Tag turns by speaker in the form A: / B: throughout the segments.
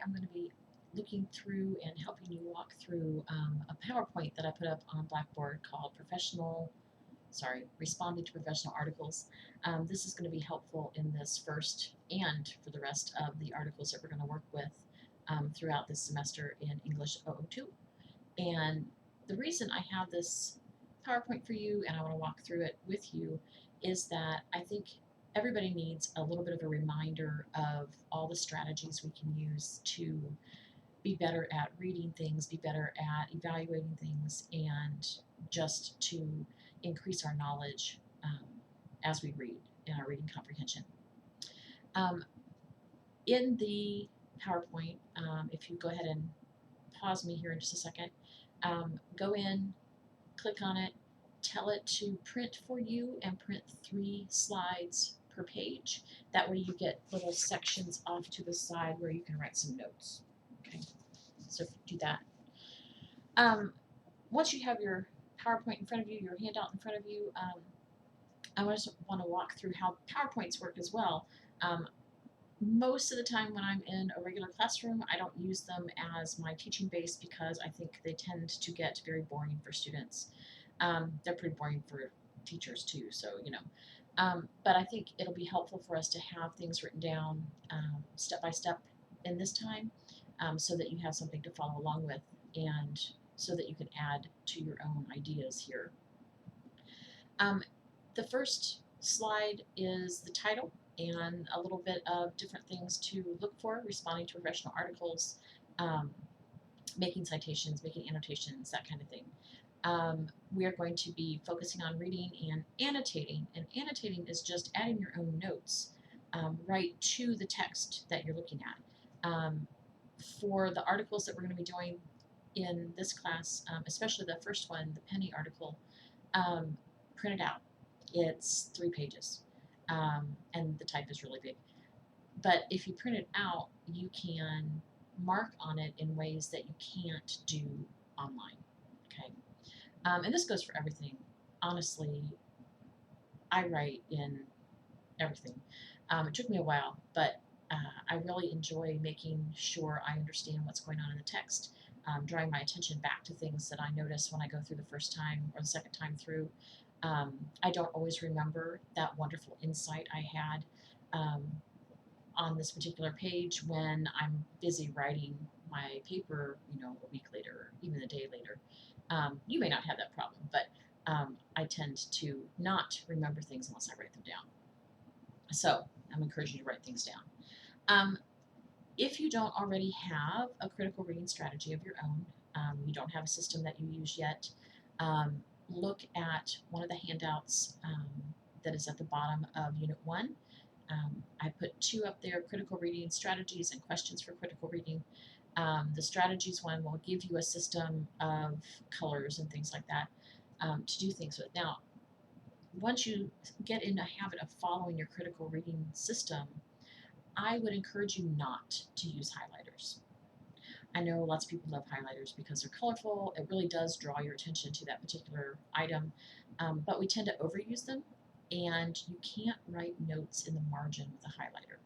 A: I'm going to be looking through and helping you walk through a PowerPoint that I put up on Blackboard called Responding to Professional Articles. This is going to be helpful in this first and for the rest of the articles that we're going to work with throughout this semester in English 002. And the reason I have this PowerPoint for you and I want to walk through it with you is that I think everybody needs a little bit of a reminder of all the strategies we can use to be better at reading things, be better at evaluating things, and just to increase our knowledge as we read in our reading comprehension. In the PowerPoint, if you go ahead and pause me here in just a second, go in, click on it, tell it to print for you and print 3 slides per page. That way you get little sections off to the side where you can write some notes. Okay, so do that. Once you have your PowerPoint in front of you, your handout in front of you, I just want to walk through how PowerPoints work as well. Most of the time when I'm in a regular classroom, I don't use them as my teaching base because I think they tend to get very boring for students. They're pretty boring for teachers too, so but I think it'll be helpful for us to have things written down step by step in this time so that you have something to follow along with and so that you can add to your own ideas here. The first slide is the title and a little bit of different things to look for, responding to professional articles, making citations, making annotations, that kind of thing. We are going to be focusing on reading and annotating, and annotating is just adding your own notes right to the text that you're looking at. For the articles that we're going to be doing in this class, especially the first one, the penny article, print it out. It's 3 pages, and the type is really big. But if you print it out, you can mark on it in ways that you can't do online. Okay, and this goes for everything. Honestly, I write in everything. It took me a while, but I really enjoy making sure I understand what's going on in the text, drawing my attention back to things that I notice when I go through the first time or the second time through. I don't always remember that wonderful insight I had on this particular page when I'm busy writing my paper, a week later, or even a day later. You may not have that problem, but I tend to not remember things unless I write them down. So I'm encouraging you to write things down. If you don't already have a critical reading strategy of your own, you don't have a system that you use yet, look at one of the handouts that is at the bottom of Unit 1. I put 2 up there, critical reading strategies and questions for critical reading. The strategies one will give you a system of colors and things like that to do things with. Now, once you get in a habit of following your critical reading system, I would encourage you not to use highlighters. I know lots of people love highlighters because they're colorful. It really does draw your attention to that particular item, but we tend to overuse them, and you can't write notes in the margin with a highlighter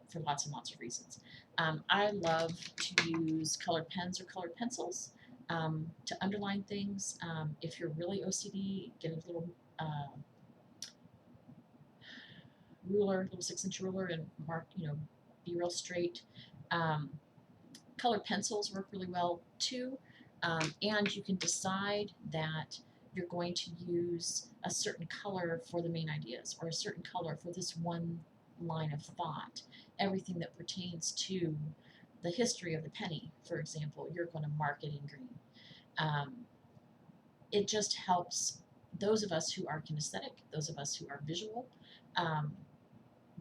A: for lots and lots of reasons. I love to use colored pens or colored pencils to underline things. If you're really OCD, get a little ruler, little 6-inch ruler, and mark, be real straight. Colored pencils work really well too, and you can decide that you're going to use a certain color for the main ideas or a certain color for this one line of thought. Everything that pertains to the history of the penny, for example, you're going to mark it in green. It just helps those of us who are kinesthetic, those of us who are visual.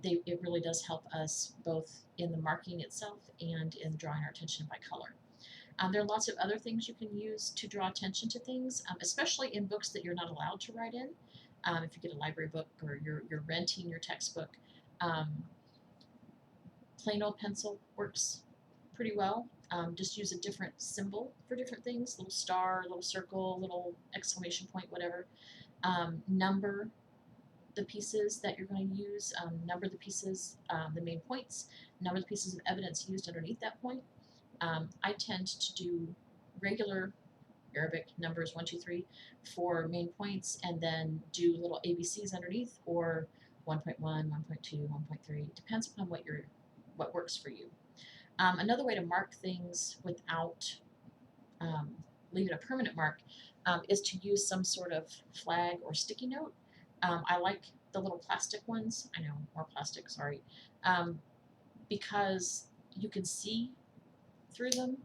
A: It really does help us both in the marking itself and in drawing our attention by color. There are lots of other things you can use to draw attention to things, especially in books that you're not allowed to write in. If you get a library book or you're renting your textbook, plain old pencil works pretty well. Just use a different symbol for different things, little star, little circle, little exclamation point, whatever. Number the pieces that you're going to use, number the pieces, the main points, number the pieces of evidence used underneath that point. I tend to do regular Arabic numbers 1, 2, 3 for main points, and then do little ABCs underneath, or 1.1, 1.2, 1.3. Depends upon what works for you. Another way to mark things without leaving a permanent mark is to use some sort of flag or sticky note. I like the little plastic ones. I know, more plastic, sorry. Because you can see through them,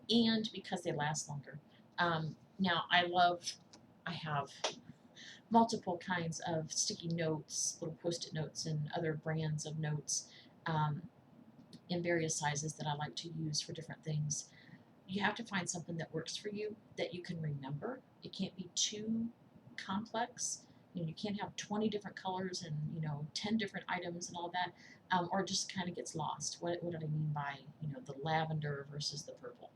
A: and because they last longer. Now, I have multiple kinds of sticky notes, little post-it notes, and other brands of notes in various sizes that I like to use for different things. You have to find something that works for you, that you can remember. It can't be too complex. You can't have 20 different colors and 10 different items and all that, or it just kind of gets lost. What did I mean by the lavender versus the purple?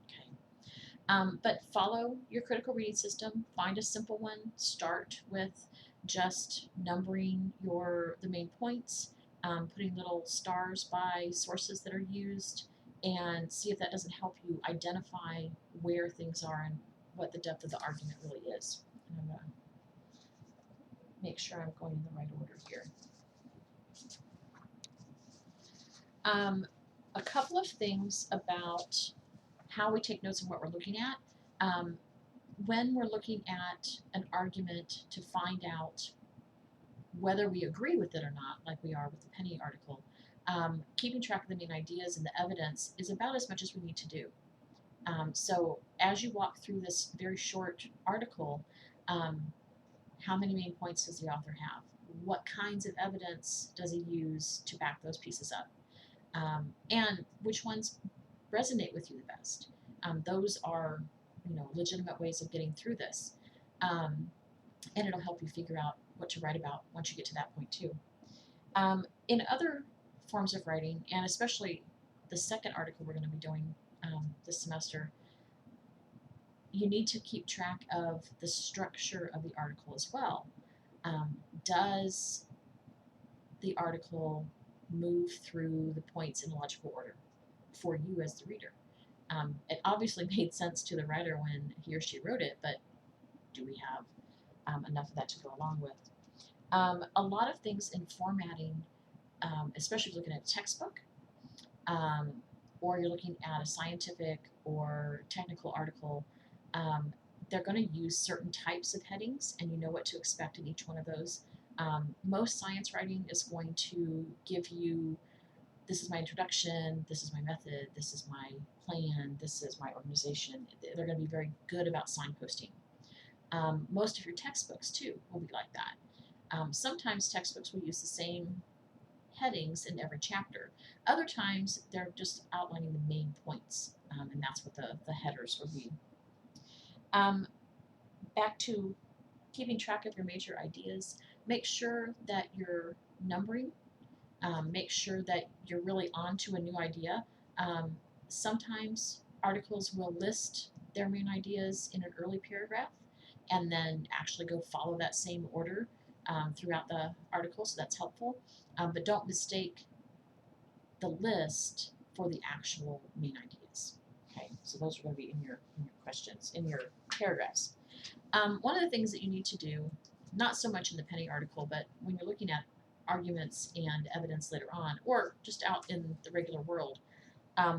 A: Okay. But follow your critical reading system. Find a simple one. Start with just numbering the main points, putting little stars by sources that are used, and see if that doesn't help you identify where things are and what the depth of the argument really is. And I'm going to make sure I'm going in the right order here. A couple of things about how we take notes and what we're looking at. When we're looking at an argument to find out whether we agree with it or not, like we are with the penny article, keeping track of the main ideas and the evidence is about as much as we need to do. So as you walk through this very short article, how many main points does the author have? What kinds of evidence does he use to back those pieces up? And which ones resonate with you the best? Those are legitimate ways of getting through this. And it'll help you figure out what to write about once you get to that point too. In other forms of writing, and especially the second article we're going to be doing this semester, you need to keep track of the structure of the article as well. Does the article move through the points in logical order for you as the reader? It obviously made sense to the writer when he or she wrote it, but do we have enough of that to go along with? A lot of things in formatting, especially if you're looking at a textbook, or you're looking at a scientific or technical article, they're going to use certain types of headings, and you know what to expect in each one of those. Most science writing is going to give you, this is my introduction, this is my method, this is my plan, this is my organization. They're going to be very good about signposting. Most of your textbooks, too, will be like that. Sometimes textbooks will use the same headings in every chapter. Other times, they're just outlining the main points, and that's what the headers will be. Back to keeping track of your major ideas. Make sure that you're numbering. Make sure that you're really on to a new idea. Sometimes articles will list their main ideas in an early paragraph and then actually go follow that same order throughout the article, so that's helpful. But don't mistake the list for the actual main ideas. Okay, so those are going to be in your questions, in your paragraphs. One of the things that you need to do, not so much in the penny article, but when you're looking at arguments and evidence later on, or just out in the regular world,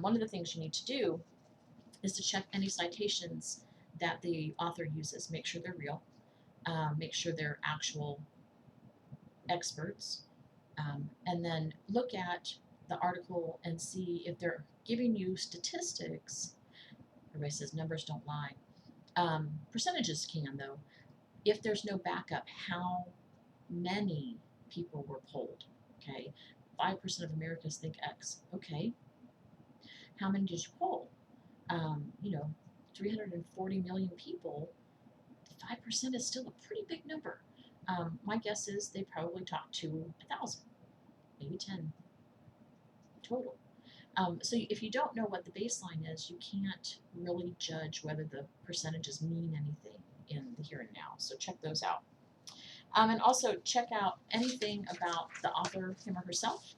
A: one of the things you need to do is to check any citations that the author uses. Make sure they're real. Make sure they're actual experts. And then look at the article and see if they're giving you statistics. Everybody says numbers don't lie. Percentages can, though. If there's no backup, how many people were polled? Okay, 5% of Americans think X. Okay, how many did you poll? 340 million people. 5% is still a pretty big number. My guess is they probably talked to 1,000, maybe 10 total. So if you don't know what the baseline is, you can't really judge whether the percentages mean anything in the here and now. So check those out. And also check out anything about the author, him or herself.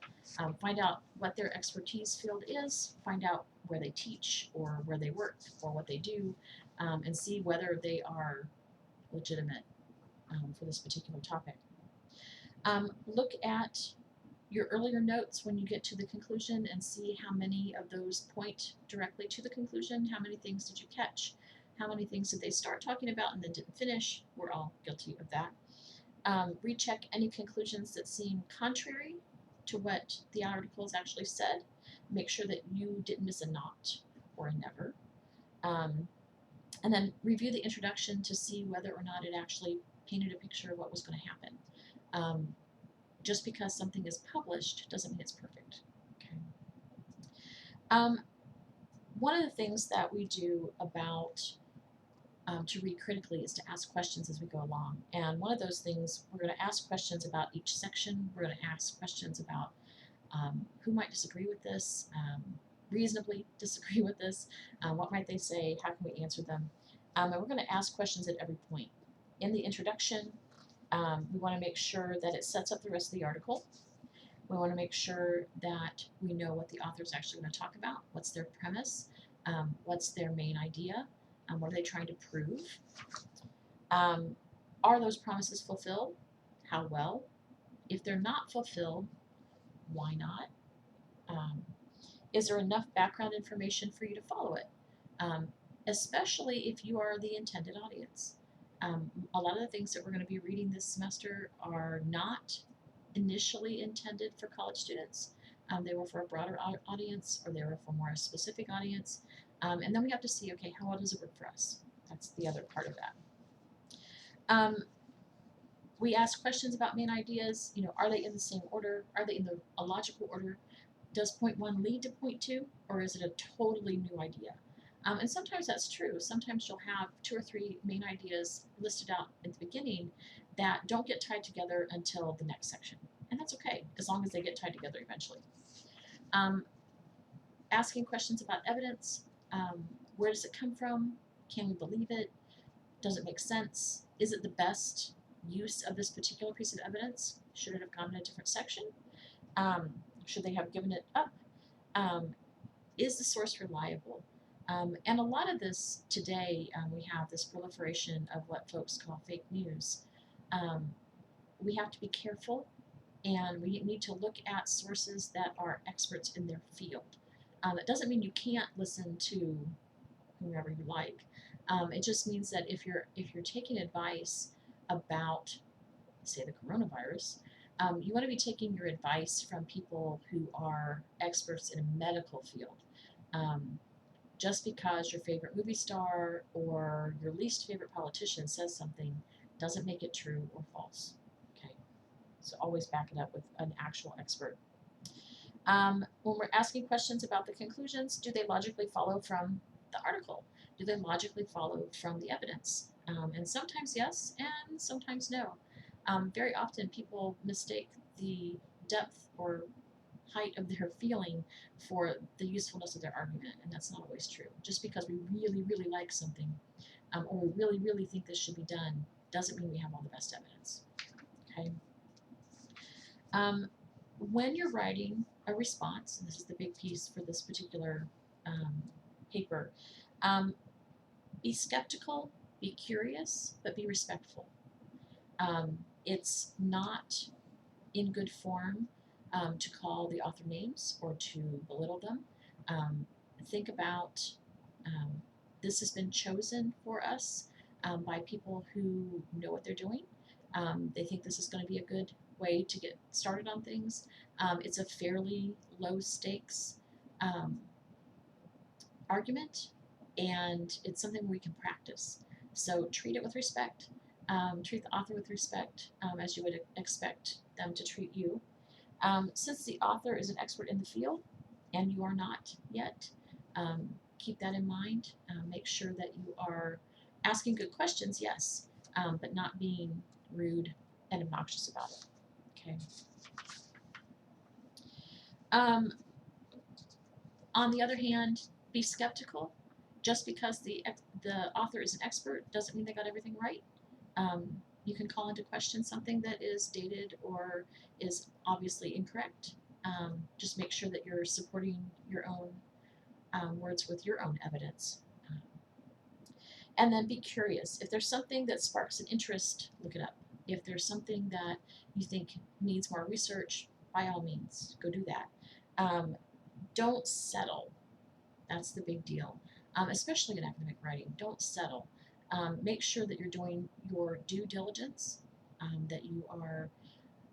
A: Find out what their expertise field is, find out where they teach or where they work or what they do, and see whether they are legitimate for this particular topic. Look at your earlier notes when you get to the conclusion and see how many of those point directly to the conclusion. How many things did you catch? How many things did they start talking about and then didn't finish? We're all guilty of that. Recheck any conclusions that seem contrary to what the articles actually said. Make sure that you didn't miss a not or a never. And then review the introduction to see whether or not it actually painted a picture of what was going to happen. Just because something is published doesn't mean it's perfect. Okay. One of the things that we do about to read critically is to ask questions as we go along. And one of those things, we're going to ask questions about each section. We're going to ask questions about who might disagree with this, reasonably disagree with this, what might they say, how can we answer them. And we're going to ask questions at every point. In the introduction, we want to make sure that it sets up the rest of the article. We want to make sure that we know what the author is actually going to talk about, what's their premise, what's their main idea, what are they trying to prove. Are those promises fulfilled? How well? If they're not fulfilled, why not? Is there enough background information for you to follow it? Especially if you are the intended audience. A lot of the things that we're going to be reading this semester are not initially intended for college students. They were for a broader audience, or they were for more specific audience. And then we have to see, okay, how well does it work for us? That's the other part of that. We ask questions about main ideas. Are they in the same order? Are they in a logical order? Does point one lead to point two, or is it a totally new idea? And sometimes that's true. Sometimes you'll have 2 or 3 main ideas listed out at the beginning that don't get tied together until the next section. And that's okay, as long as they get tied together eventually. Asking questions about evidence. Where does it come from? Can we believe it? Does it make sense? Is it the best use of this particular piece of evidence? Should it have gone in a different section? Should they have given it up? Is the source reliable? And a lot of this today, we have this proliferation of what folks call fake news. We have to be careful, and we need to look at sources that are experts in their field. It doesn't mean you can't listen to whoever you like. It just means that if you're taking advice about, say, the coronavirus, you want to be taking your advice from people who are experts in a medical field. Just because your favorite movie star or your least favorite politician says something doesn't make it true or false. Okay, so always back it up with an actual expert. When we're asking questions about the conclusions, do they logically follow from the article? Do they logically follow from the evidence? And sometimes yes, and sometimes no. Very often people mistake the depth or height of their feeling for the usefulness of their argument, and that's not always true. Just because we really, really like something, or we really, really think this should be done, doesn't mean we have all the best evidence. Okay. When you're writing a response, and this is the big piece for this particular paper, be skeptical, be curious, but be respectful. It's not in good form to call the author names or to belittle them. Think about this has been chosen for us by people who know what they're doing. They think this is going to be a good way to get started on things. It's a fairly low stakes argument, and it's something we can practice. So treat it with respect. Treat the author with respect as you would expect them to treat you. Since the author is an expert in the field, and you are not yet, keep that in mind. Make sure that you are asking good questions, yes, but not being rude and obnoxious about it. Okay. On the other hand, be skeptical. Just because the author is an expert doesn't mean they got everything right. You can call into question something that is dated or is obviously incorrect. Just make sure that you're supporting your own words with your own evidence. And then be curious. If there's something that sparks an interest, look it up. If there's something that you think needs more research, by all means, go do that. Don't settle. That's the big deal, especially in academic writing. Don't settle. Make sure that you're doing your due diligence, that you are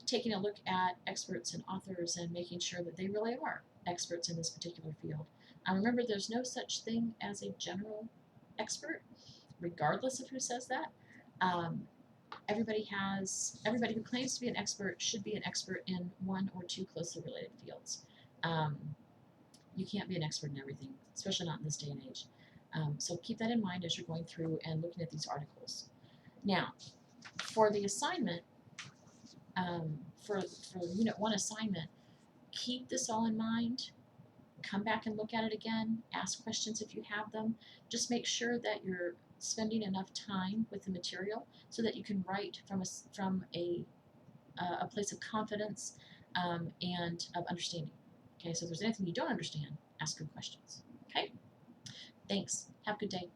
A: taking a look at experts and authors and making sure that they really are experts in this particular field. Remember, there's no such thing as a general expert, regardless of who says that. Um, everybody who claims to be an expert should be an expert in one or two closely related fields. You can't be an expert in everything, especially not in this day and age. So keep that in mind as you're going through and looking at these articles. Now, for the assignment, for Unit 1 assignment, keep this all in mind. Come back and look at it again. Ask questions if you have them. Just make sure that you're spending enough time with the material so that you can write from a place of confidence and of understanding. Okay, so if there's anything you don't understand, ask good questions. Okay, thanks. Have a good day.